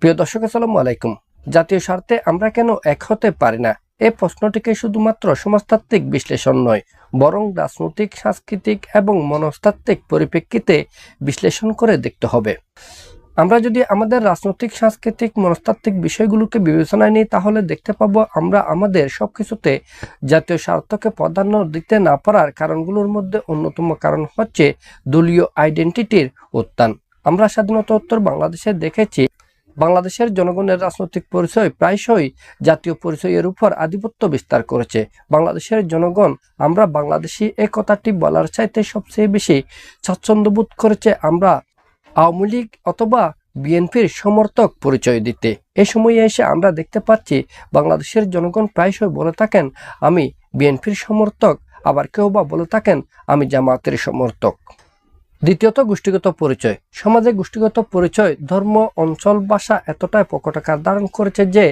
প্রিয় দর্শক, আসসালামু আলাইকুম। জাতীয় স্বার্থে আমরা কেন এক হতে পারি না? এই প্রশ্নটিকে শুধুমাত্র সমাজতাত্ত্বিক বিশ্লেষণ নয়, বরং রাজনৈতিক, সাংস্কৃতিক এবং মনস্তাত্ত্বিক পরিপ্রেক্ষিতে বিশ্লেষণ করে দেখতে হবে। আমরা যদি আমাদের রাজনৈতিক, সাংস্কৃতিক, মনস্তাত্ত্বিক বিষয়গুলোকে বিবেচনায় নিই, তাহলে দেখতে পাবো আমরা আমাদের সবকিছুতে জাতীয় স্বার্থকে প্রাধান্য দিতে না পারার কারণগুলোর মধ্যে অন্যতম কারণ হচ্ছে দলীয় আইডেন্টিটির উত্থান। আমরা স্বাধীনতোত্তর বাংলাদেশে দেখেছি বাংলাদেশের জনগণের রাজনৈতিক পরিচয় প্রায়শই জাতীয় পরিচয়ের উপর আধিপত্য বিস্তার করেছে। বাংলাদেশের জনগণ আমরা বাংলাদেশি এই কথাটি বলার চাইতে সবচেয়ে বেশি স্বাচ্ছন্দ্য বোধ করেছে আমরা আওয়ামী লীগ অথবা বিএনপির সমর্থক পরিচয় দিতে। এই সময়ে এসে আমরা দেখতে পাচ্ছি বাংলাদেশের জনগণ প্রায়শই বলে থাকেন আমি বিএনপির সমর্থক, আবার কেউ বা বলে থাকেন আমি জামায়াতের সমর্থক। দ্বিতীয়ত, গোষ্ঠীগত পরিচয়। সমাজে গোষ্ঠীগত পরিচয়, ধর্ম, অঞ্চল, ভাষা এতটাই প্রকটাকার ধারণ করেছে যে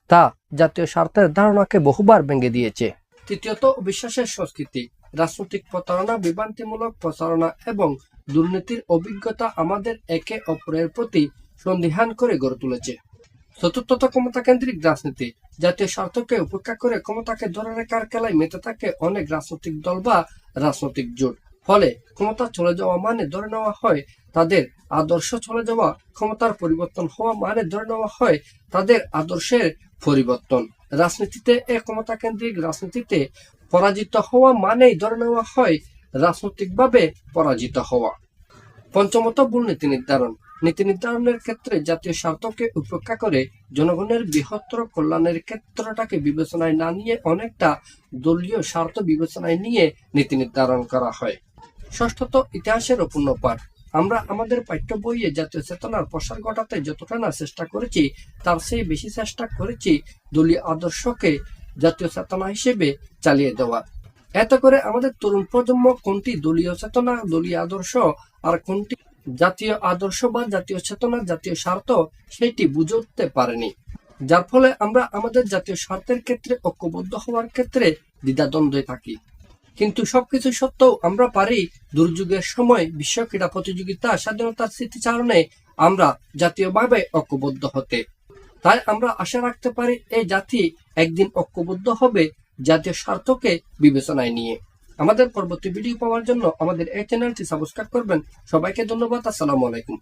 তা জাতীয় স্বার্থের ধারণাকে বহুবার ভেঙে দিয়েছে। তৃতীয়ত, অবিশ্বাসের সংস্কৃতি। রাজনৈতিক প্রতারণা, বিভ্রান্তিমূলক প্রচারণা এবং দুর্নীতির অভিজ্ঞতা আমাদের একে অপরের প্রতি সন্দিহান করে গড়ে তুলেছে। চতুর্থত, ক্ষমতাকেন্দ্রিক রাজনীতি। জাতীয় স্বার্থকে উপেক্ষা করে ক্ষমতাকে ধরে রাখার খেলায় মেতে থাকে অনেক রাজনৈতিক দল বা রাজনৈতিক জোট। ফলে ক্ষমতা চলে যাওয়া মানে ধরে নেওয়া হয় তাদের আদর্শ চলে যাওয়া, ক্ষমতার পরিবর্তন হওয়া মানে ধরে নেওয়া হয় তাদের আদর্শের পরিবর্তন। রাজনীতিতে ক্ষমতাকেন্দ্রিক রাজনীতিতে পরাজিত হওয়া মানেই ধরে নেওয়া হয় রাজনৈতিকভাবে পরাজিত হওয়া। পঞ্চমত, ভুল নীতি নির্ধারণ। নীতি নির্ধারণের ক্ষেত্রে জাতীয় স্বার্থকে উপেক্ষা করে জনগণের বৃহত্তর কল্যাণের ক্ষেত্রটাকে বিবেচনায় না নিয়ে অনেকটা দলীয় স্বার্থ বিবেচনায় নিয়ে নীতি নির্ধারণ করা হয়। ষষ্ঠত, ইতিহাসের অপূর্ণ পাঠ। আমরা আমাদের পাঠ্য বইয়ে জাতীয় চেতনার প্রসার ঘটাতে যতটা না চেষ্টা করেছি, তার চেয়ে বেশি চেষ্টা করেছি দলীয় আদর্শকে জাতীয় চেতনা হিসেবে চালিয়ে দেওয়া। এতে করে আমাদের তরুণ প্রজন্ম কোনটি দলীয় চেতনা, দলীয় আদর্শ আর কোনটি জাতীয় আদর্শ বা জাতীয় চেতনা, জাতীয় স্বার্থ সেটি বুঝে উঠতে পারেনি। যার ফলে আমরা আমাদের জাতীয় স্বার্থের ক্ষেত্রে ঐক্যবদ্ধ হওয়ার ক্ষেত্রে দ্বিধাদ্বন্দ্বে থাকি। কিন্তু সবকিছু সত্ত্বেও আমরা পারি দুর্যোগের সময় বিশ্ব ক্রীড়া প্রতিযোগিতা, স্বাধীনতার স্মৃতিচারণে আমরা জাতীয়ভাবে ঐক্যবদ্ধ হতে। তাই আমরা আশা রাখতে পারি এই জাতি একদিন ঐক্যবদ্ধ হবে জাতীয় স্বার্থকে বিবেচনায় নিয়ে। আমাদের পরবর্তী ভিডিও পাওয়ার জন্য আমাদের এই চ্যানেলটি সাবস্ক্রাইব করবেন। সবাইকে ধন্যবাদ। আসসালামু আলাইকুম।